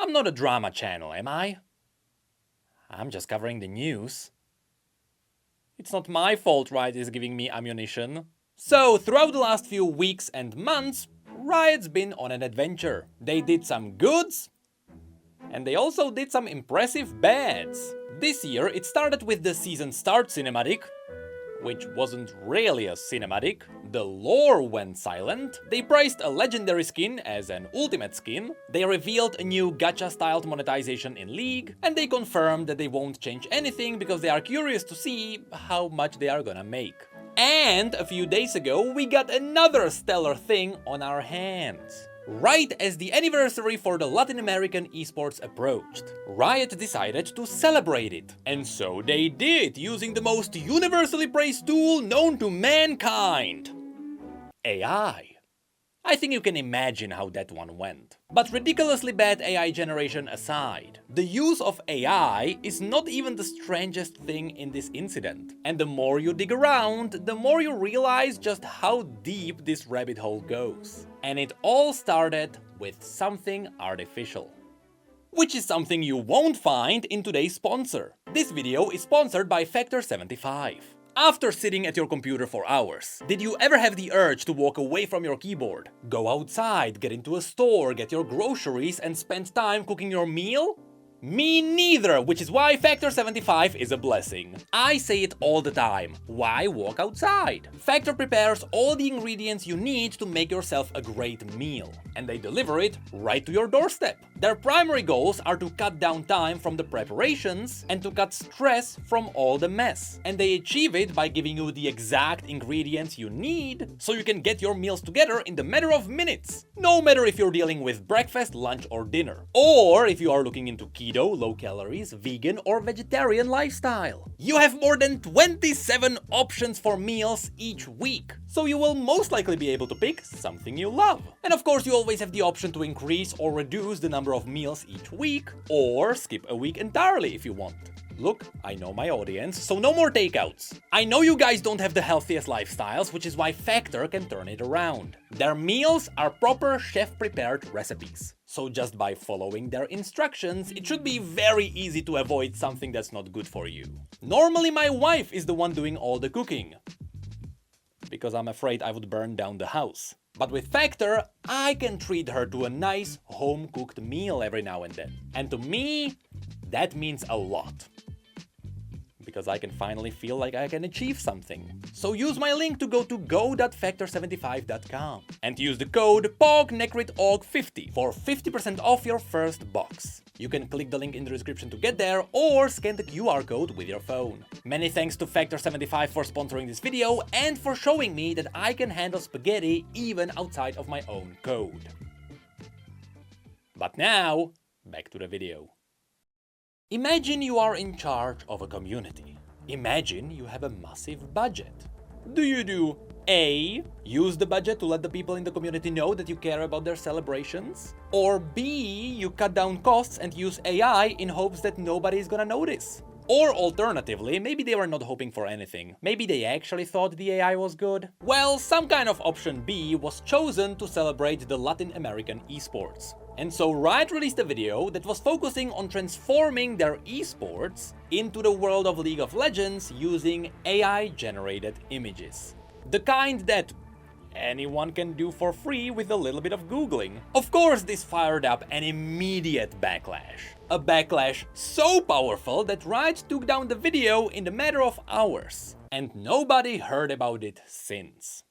I'm not a drama channel, am I? I'm just covering the news. It's not my fault Riot is giving me ammunition. So, throughout the last few weeks and months, Riot's been on an adventure. They did some goods, and they also did some impressive bads. This year, it started with the season start cinematic, which wasn't really a cinematic. The lore went silent. They priced a legendary skin as an ultimate skin. They revealed a new gacha-styled monetization in League. And they confirmed that they won't change anything because they are curious to see how much they are gonna make. And a few days ago, we got another stellar thing on our hands. Right as the anniversary for the Latin American esports approached, Riot decided to celebrate it. And so they did, using the most universally praised tool known to mankind: AI. I think you can imagine how that one went. But ridiculously bad AI generation aside, the use of AI is not even the strangest thing in this incident. And the more you dig around, the more you realize just how deep this rabbit hole goes. And it all started with something artificial. Which is something you won't find in today's sponsor. This video is sponsored by Factor75. After sitting at your computer for hours, did you ever have the urge to walk away from your keyboard? Go outside, get into a store, get your groceries and spend time cooking your meal? Me neither, which is why Factor75 is a blessing. I say it all the time. Why walk outside? Factor prepares all the ingredients you need to make yourself a great meal. And they deliver it right to your doorstep. Their primary goals are to cut down time from the preparations and to cut stress from all the mess. And they achieve it by giving you the exact ingredients you need so you can get your meals together in the matter of minutes. No matter if you're dealing with breakfast, lunch or dinner. Or if you are looking into keto, low calories, vegan or vegetarian lifestyle. You have more than 27 options for meals each week, so you will most likely be able to pick something you love. And of course you always have the option to increase or reduce the number of meals each week, or skip a week entirely if you want. Look, I know my audience, so no more takeouts. I know you guys don't have the healthiest lifestyles, which is why Factor can turn it around. Their meals are proper chef-prepared recipes. So just by following their instructions, it should be very easy to avoid something that's not good for you. Normally my wife is the one doing all the cooking, because I'm afraid I would burn down the house. But with Factor, I can treat her to a nice home-cooked meal every now and then. And to me, that means a lot. Because I can finally feel like I can achieve something. So use my link to go to go.factor75.com and use the code POGNECRITAUG50 for 50% off your first box. You can click the link in the description to get there or scan the QR code with your phone. Many thanks to Factor75 for sponsoring this video and for showing me that I can handle spaghetti even outside of my own code. But now, back to the video. Imagine you are in charge of a community. Imagine you have a massive budget. Do you do A, use the budget to let the people in the community know that you care about their celebrations? Or B, you cut down costs and use AI in hopes that nobody is gonna notice? Or alternatively, maybe they were not hoping for anything. Maybe they actually thought the AI was good. Well, some kind of option B was chosen to celebrate the Latin American esports. And so Riot released a video that was focusing on transforming their esports into the world of League of Legends using AI-generated images. The kind that anyone can do for free with a little bit of googling. Of course, this fired up an immediate backlash. A backlash so powerful that Riot took down the video in the matter of hours. And nobody heard about it since.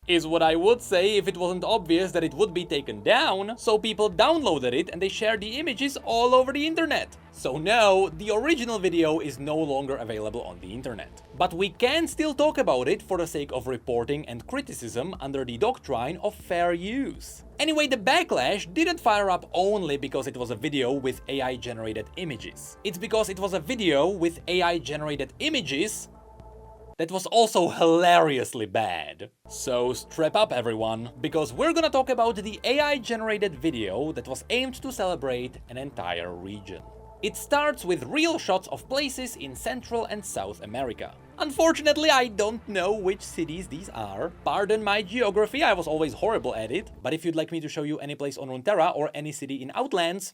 Is what I would say if it wasn't obvious that it would be taken down, so people downloaded it and they shared the images all over the internet. So no, the original video is no longer available on the internet. But we can still talk about it for the sake of reporting and criticism under the doctrine of fair use. Anyway, the backlash didn't fire up only because it was a video with AI-generated images. It's because it was a video with AI-generated images that was also hilariously bad. So strap up everyone, because we're gonna talk about the AI-generated video that was aimed to celebrate an entire region. It starts with real shots of places in Central and South America. Unfortunately, I don't know which cities these are. Pardon my geography, I was always horrible at it. But if you'd like me to show you any place on Runeterra or any city in Outlands,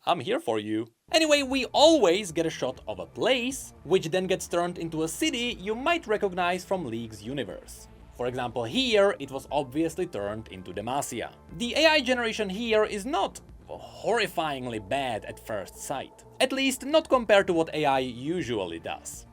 I'm here for you. Anyway, we always get a shot of a place, which then gets turned into a city you might recognize from League's universe. For example, here, it was obviously turned into Demacia. The AI generation here is not horrifyingly bad at first sight. At least not compared to what AI usually does.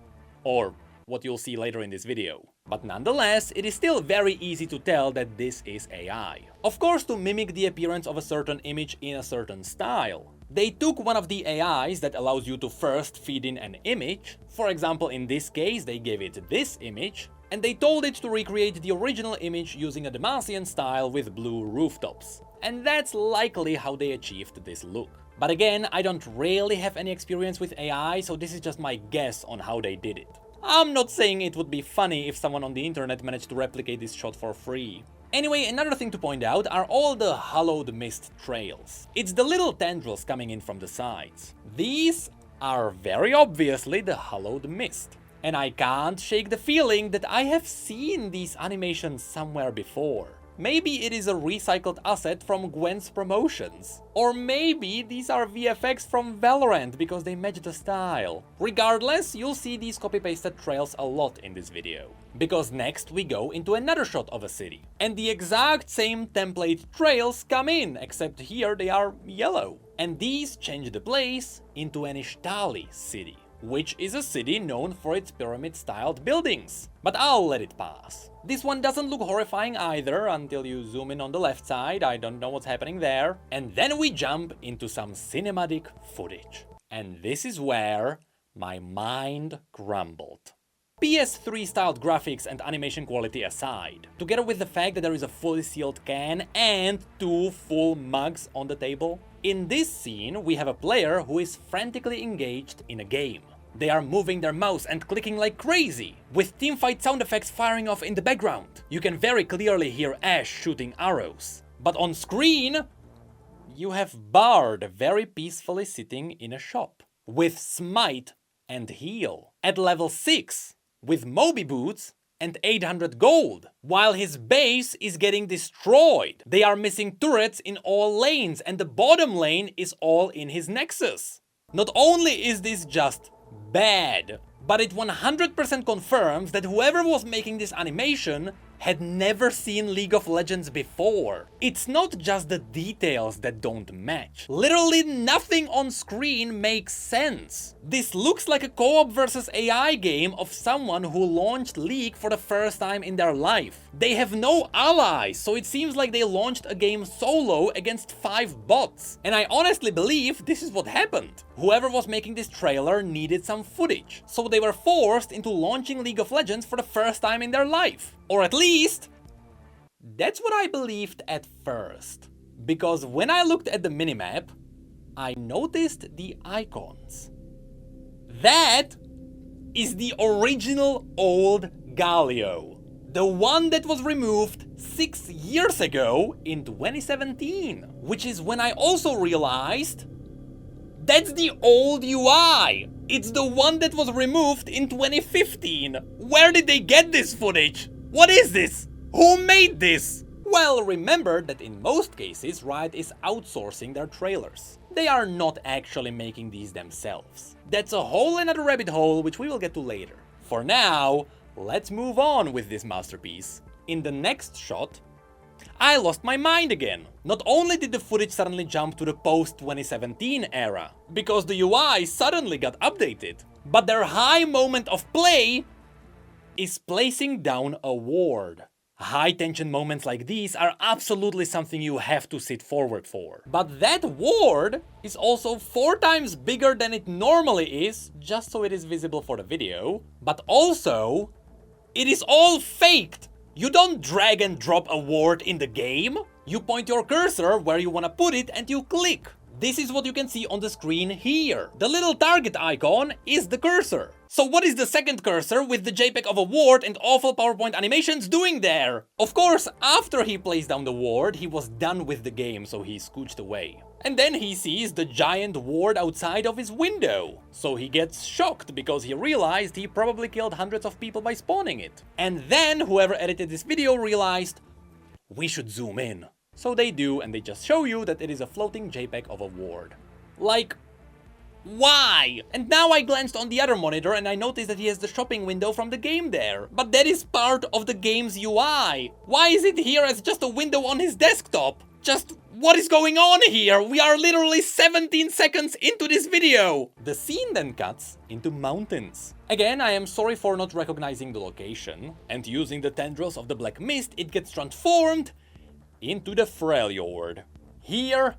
Or what you'll see later in this video. But nonetheless, it is still very easy to tell that this is AI. Of course, to mimic the appearance of a certain image in a certain style. They took one of the AIs that allows you to first feed in an image. For example, in this case, they gave it this image. And they told it to recreate the original image using a Demacian style with blue rooftops. And that's likely how they achieved this look. But again, I don't really have any experience with AI, so this is just my guess on how they did it. I'm not saying it would be funny if someone on the internet managed to replicate this shot for free. Anyway, another thing to point out are all the hollowed mist trails. It's the little tendrils coming in from the sides. These are very obviously the hollowed mist. And I can't shake the feeling that I have seen these animations somewhere before. Maybe it is a recycled asset from Gwen's promotions. Or maybe these are VFX from Valorant because they match the style. Regardless, you'll see these copy-pasted trails a lot in this video. Because next we go into another shot of a city. And the exact same template trails come in, except here they are yellow. And these change the place into an Ishtali city, which is a city known for its pyramid-styled buildings. But I'll let it pass. This one doesn't look horrifying either until you zoom in on the left side, I don't know what's happening there. And then we jump into some cinematic footage. And this is where my mind crumbled. PS3-styled graphics and animation quality aside, together with the fact that there is a fully sealed can and 2 full mugs on the table, in this scene we have a player who is frantically engaged in a game. They are moving their mouse and clicking like crazy, with teamfight sound effects firing off in the background. You can very clearly hear Ash shooting arrows. But on screen, you have Bard very peacefully sitting in a shop, with Smite and Heal, at level 6, with Moby Boots and 800 gold, while his base is getting destroyed. They are missing turrets in all lanes, and the bottom lane is all in his nexus. Not only is this just bad, but it 100% confirms that whoever was making this animation had never seen League of Legends before. It's not just the details that don't match. Literally nothing on screen makes sense. This looks like a co-op versus AI game of someone who launched League for the first time in their life. They have no allies, so it seems like they launched a game solo against 5 bots. And I honestly believe this is what happened. Whoever was making this trailer needed some footage, so they were forced into launching League of Legends for the first time in their life. Or at least, that's what I believed at first. Because when I looked at the minimap, I noticed the icons. That is the original old Galio. The one that was removed 6 years ago in 2017. Which is when I also realized that's the old UI. It's the one that was removed in 2015. Where did they get this footage? What is this? Who made this? Well, remember that in most cases, Riot is outsourcing their trailers. They are not actually making these themselves. That's a whole another rabbit hole which we will get to later. For now, let's move on with this masterpiece. In the next shot, I lost my mind again. Not only did the footage suddenly jump to the post-2017 era, because the UI suddenly got updated, but their high moment of play is placing down a ward. High-tension moments like these are absolutely something you have to sit forward for. But that ward is also 4 times bigger than it normally is, just so it is visible for the video, but also, it is all faked. You don't drag and drop a ward in the game. You point your cursor where you want to put it and you click. This is what you can see on the screen here. The little target icon is the cursor. So what is the second cursor with the JPEG of a ward and awful PowerPoint animations doing there? Of course, after he placed down the ward, he was done with the game, so he scooched away. And then he sees the giant ward outside of his window. So he gets shocked because he realized he probably killed hundreds of people by spawning it. And then whoever edited this video realized, we should zoom in. So they do, and they just show you that it is a floating JPEG of a ward. Like, why? And now I glanced on the other monitor and I noticed that he has the shopping window from the game there. But that is part of the game's UI. Why is it here as just a window on his desktop? Just what is going on here? We are literally 17 seconds into this video. The scene then cuts into mountains. Again, I am sorry for not recognizing the location. And using the tendrils of the black mist, it gets transformed into the Freljord. Here,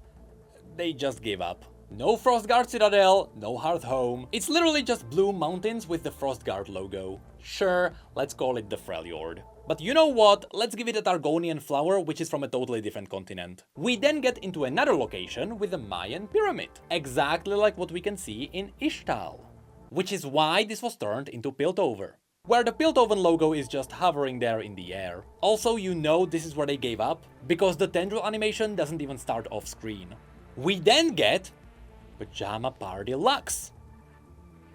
they just give up. No Frostguard Citadel, no Hearthhome. It's literally just blue mountains with the Frostguard logo. Sure, let's call it the Freljord. But you know what? Let's give it a Targonian flower, which is from a totally different continent. We then get into another location with the Mayan pyramid. Exactly like what we can see in Ishtal. Which is why this was turned into Piltover, where the Piltover logo is just hovering there in the air. Also, you know this is where they gave up, because the tendril animation doesn't even start off screen. We then get Pajama Party Lux,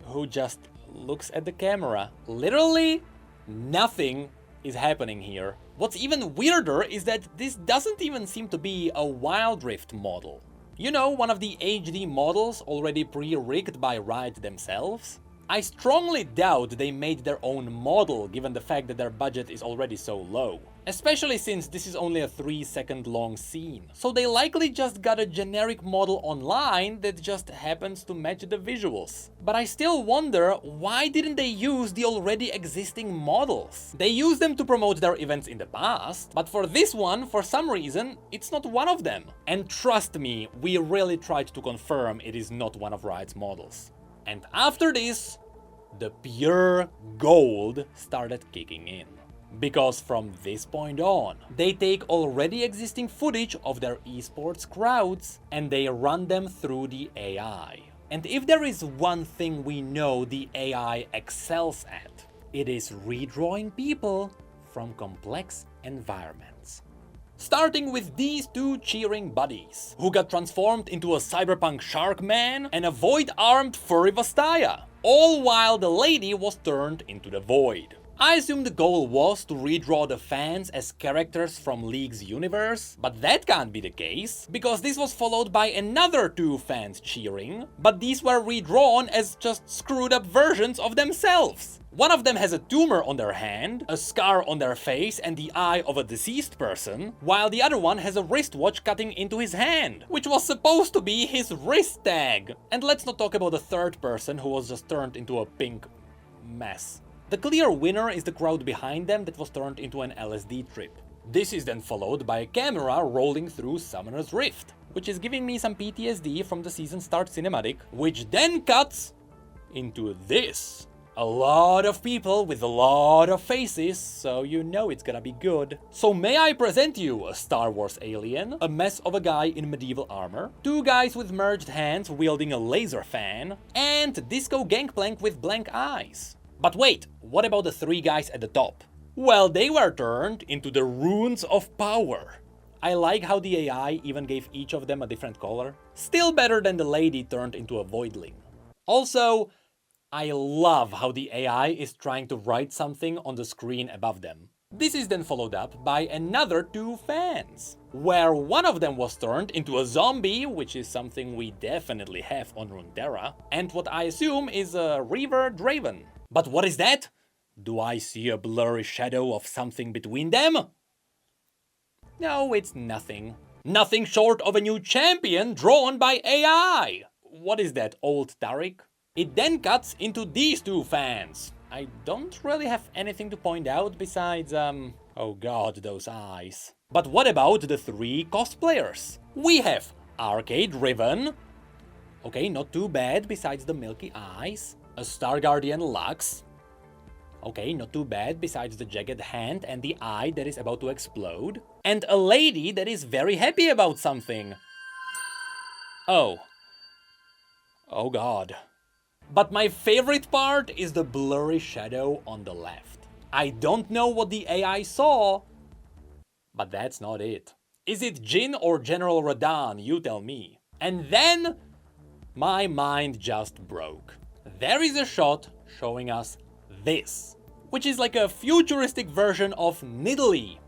who just looks at the camera. Literally nothing is happening here. What's even weirder is that this doesn't even seem to be a Wild Rift model. You know, one of the HD models already pre-rigged by Riot themselves? I strongly doubt they made their own model given the fact that their budget is already so low. Especially since this is only a 3-second long scene. So they likely just got a generic model online that just happens to match the visuals. But I still wonder, why didn't they use the already existing models? They used them to promote their events in the past, but for this one, for some reason, it's not one of them. And trust me, we really tried to confirm it is not one of Riot's models. And after this, the pure gold started kicking in. Because from this point on, they take already existing footage of their esports crowds and they run them through the AI. And if there is one thing we know the AI excels at, it is redrawing people from complex environments. Starting with these two cheering buddies, who got transformed into a cyberpunk shark man and a void-armed furry Vastaya, all while the lady was turned into the void. I assume the goal was to redraw the fans as characters from League's universe, but that can't be the case, because this was followed by another two fans cheering, but these were redrawn as just screwed up versions of themselves. One of them has a tumor on their hand, a scar on their face and the eye of a deceased person, while the other one has a wristwatch cutting into his hand, which was supposed to be his wrist tag. And let's not talk about the third person who was just turned into a pink mess. The clear winner is the crowd behind them that was turned into an LSD trip. This is then followed by a camera rolling through Summoner's Rift, which is giving me some PTSD from the season start cinematic, which then cuts into this. A lot of people with a lot of faces, so you know it's gonna be good. So may I present you a Star Wars alien, a mess of a guy in medieval armor, two guys with merged hands wielding a laser fan, and Disco Gangplank with blank eyes. But wait, what about the three guys at the top? Well, they were turned into the Runes of Power. I like how the AI even gave each of them a different color. Still better than the lady turned into a voidling. Also, I love how the AI is trying to write something on the screen above them. This is then followed up by another two fans, where one of them was turned into a zombie, which is something we definitely have on Runeterra, and what I assume is a Reaver Draven. But what is that? Do I see a blurry shadow of something between them? No, it's nothing. Nothing short of a new champion drawn by AI! What is that, old Tariq? It then cuts into these two fans. I don't really have anything to point out besides, oh god, those eyes. But what about the three cosplayers? We have Arcade Riven. Okay, not too bad besides the milky eyes. A Star Guardian Lux. Okay, not too bad besides the jagged hand and the eye that is about to explode. And a lady that is very happy about something. Oh. Oh god. But my favorite part is the blurry shadow on the left. I don't know what the AI saw, but that's not it. Is it Jin or General Radahn? You tell me. And then my mind just broke. There is a shot showing us this, which is like a futuristic version of Nidalee,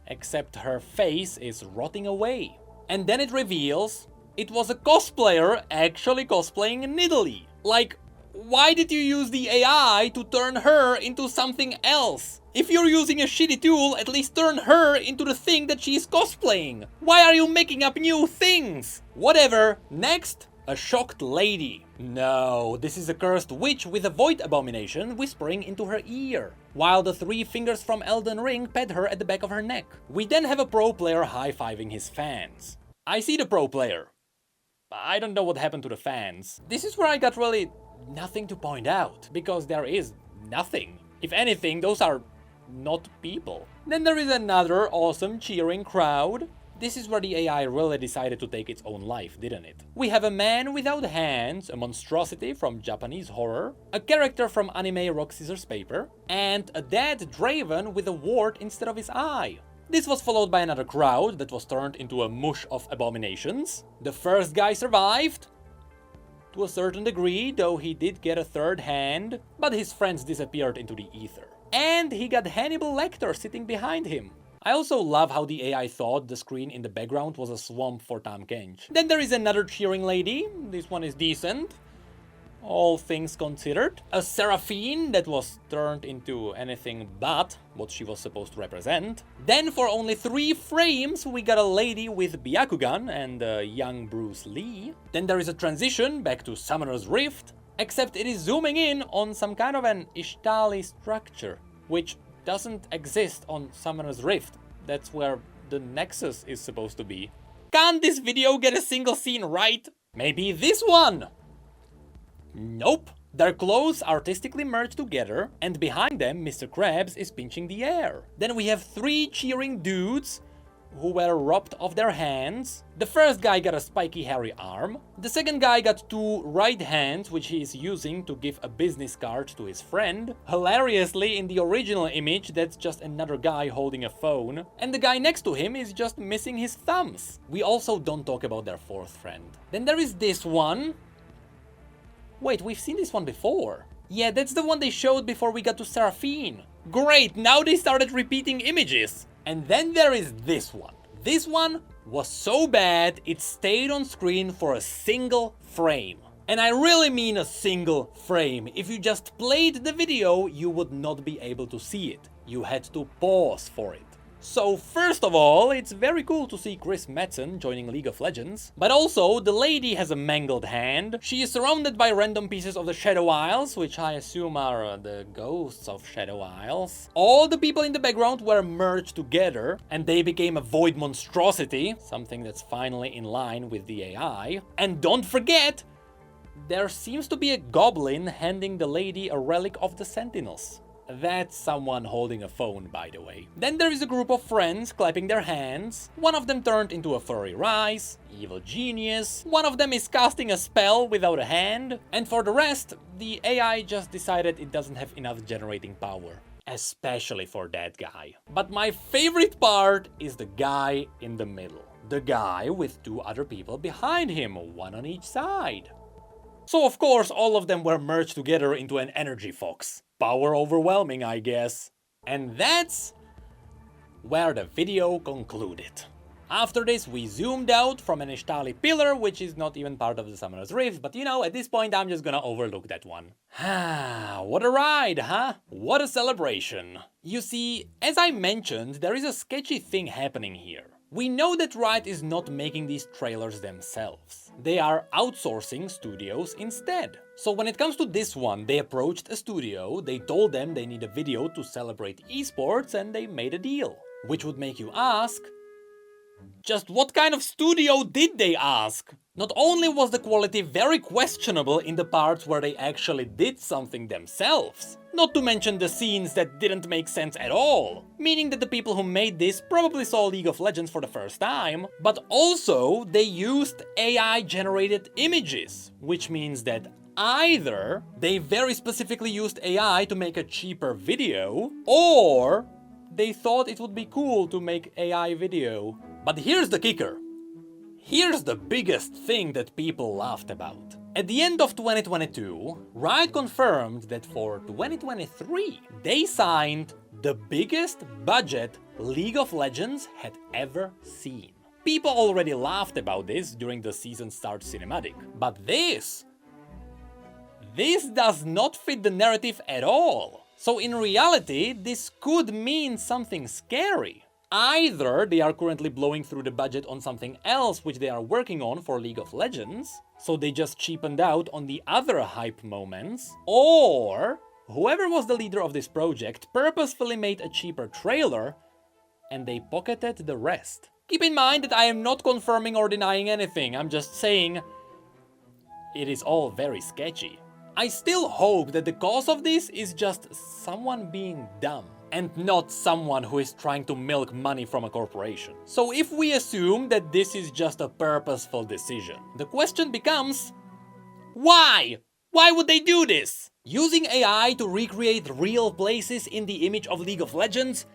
except her face is rotting away. And then it reveals it was a cosplayer actually cosplaying Nidalee. Like, why did you use the AI to turn her into something else? If you're using a shitty tool, at least turn her into the thing that she's cosplaying. Why are you making up new things? Whatever. Next, a shocked lady. No, this is a cursed witch with a void abomination whispering into her ear, while the three fingers from Elden Ring pet her at the back of her neck. We then have a pro player high-fiving his fans. I see the pro player. I don't know what happened to the fans. This is where I got really nothing to point out, because there is nothing. If anything, those are not people. Then there is another awesome cheering crowd. This is where the AI really decided to take its own life, didn't it? We have a man without hands, a monstrosity from Japanese horror, a character from anime rock scissors paper, and a dead draven with a wart instead of his eye. This was followed by another crowd that was turned into a mush of abominations. The first guy survived, to a certain degree, though he did get a third hand, but his friends disappeared into the ether. And he got Hannibal Lecter sitting behind him. I also love how the AI thought the screen in the background was a swamp for Tahm Kench. Then there is another cheering lady. This one is decent, all things considered. A Seraphine that was turned into anything but what she was supposed to represent. Then for only 3 frames we got a lady with Byakugan and a young Bruce Lee. Then there is a transition back to Summoner's Rift, except it is zooming in on some kind of an Ishtali structure, which doesn't exist on Summoner's Rift. That's where the Nexus is supposed to be. Can't this video get a single scene right? Maybe this one? Nope. Their clothes artistically merged together, and behind them Mr. Krabs is pinching the air. Then we have 3 cheering dudes who were robbed of their hands. The first guy got a spiky hairy arm. The second guy got 2 right hands, which he is using to give a business card to his friend. Hilariously, in the original image, that's just another guy holding a phone. And the guy next to him is just missing his thumbs. We also don't talk about their 4th friend. Then there is this one. Wait, we've seen this one before. Yeah, that's the one they showed before we got to Seraphine. Great, now they started repeating images. And then there is this one. This one was so bad it stayed on screen for a single frame. And I really mean a single frame. If you just played the video, you would not be able to see it. You had to pause for it. So first of all, it's very cool to see Chris Metzen joining League of Legends. But also, the lady has a mangled hand. She is surrounded by random pieces of the Shadow Isles, which I assume are the ghosts of Shadow Isles. All the people in the background were merged together, and they became a void monstrosity, something that's finally in line with the AI. And don't forget, there seems to be a goblin handing the lady a relic of the Sentinels. That's someone holding a phone, by the way. Then there is a group of friends clapping their hands. One of them turned into a furry rice, evil genius. One of them is casting a spell without a hand. And for the rest, the AI just decided it doesn't have enough generating power. Especially for that guy. But my favorite part is the guy in the middle. The guy with 2 other people behind him, one on each side. So of course all of them were merged together into an energy fox. Power overwhelming, I guess. And that's where the video concluded. After this, we zoomed out from an Ishtali pillar, which is not even part of the Summoner's Rift, but you know, at this point I'm just gonna overlook that one. What a ride, huh? What a celebration. You see, as I mentioned, there is a sketchy thing happening here. We know that Riot is not making these trailers themselves. They are outsourcing studios instead. So when it comes to this one, they approached a studio, they told them they need a video to celebrate esports, and they made a deal. Which would make you ask, just what kind of studio did they ask? Not only was the quality very questionable in the parts where they actually did something themselves, Not to mention the scenes that didn't make sense at all, meaning that the people who made this probably saw League of Legends for the first time, but also they used AI-generated images, which means that either they very specifically used AI to make a cheaper video, or they thought it would be cool to make AI video. But here's the kicker. Here's the biggest thing that people laughed about. At the end of 2022, Riot confirmed that for 2023, they signed the biggest budget League of Legends had ever seen. People already laughed about this during the season start cinematic, but this does not fit the narrative at all. So in reality, this could mean something scary. Either they are currently blowing through the budget on something else which they are working on for League of Legends, so they just cheapened out on the other hype moments, or whoever was the leader of this project purposefully made a cheaper trailer and they pocketed the rest. Keep in mind that I am not confirming or denying anything, I'm just saying it is all very sketchy. I still hope that the cause of this is just someone being dumb, and not someone who is trying to milk money from a corporation. So if we assume that this is just a purposeful decision, the question becomes, why? Why would they do this? Using AI to recreate real places in the image of League of Legends?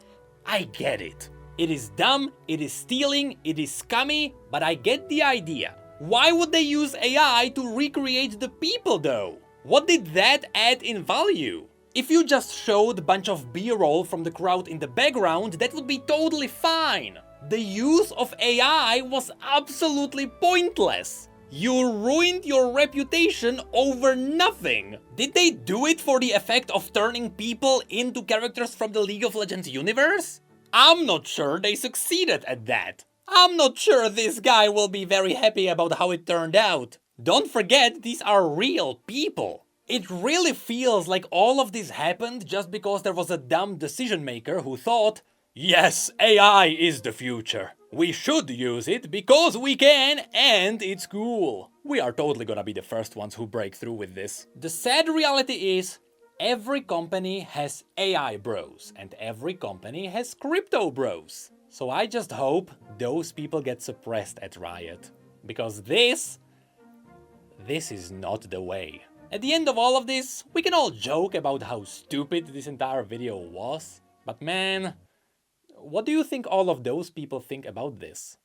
I get it. It is dumb, it is stealing, it is scummy, but I get the idea. Why would they use AI to recreate the people though? What did that add in value? If you just showed a bunch of B-roll from the crowd in the background, that would be totally fine. The use of AI was absolutely pointless. You ruined your reputation over nothing. Did they do it for the effect of turning people into characters from the League of Legends universe? I'm not sure they succeeded at that. I'm not sure this guy will be very happy about how it turned out. Don't forget, these are real people. It really feels like all of this happened just because there was a dumb decision maker who thought, yes, AI is the future. We should use it because we can and it's cool. We are totally gonna be the first ones who break through with this. The sad reality is, every company has AI bros and every company has crypto bros. So I just hope those people get suppressed at Riot. Because this is not the way. At the end of all of this, we can all joke about how stupid this entire video was, but man, what do you think all of those people think about this?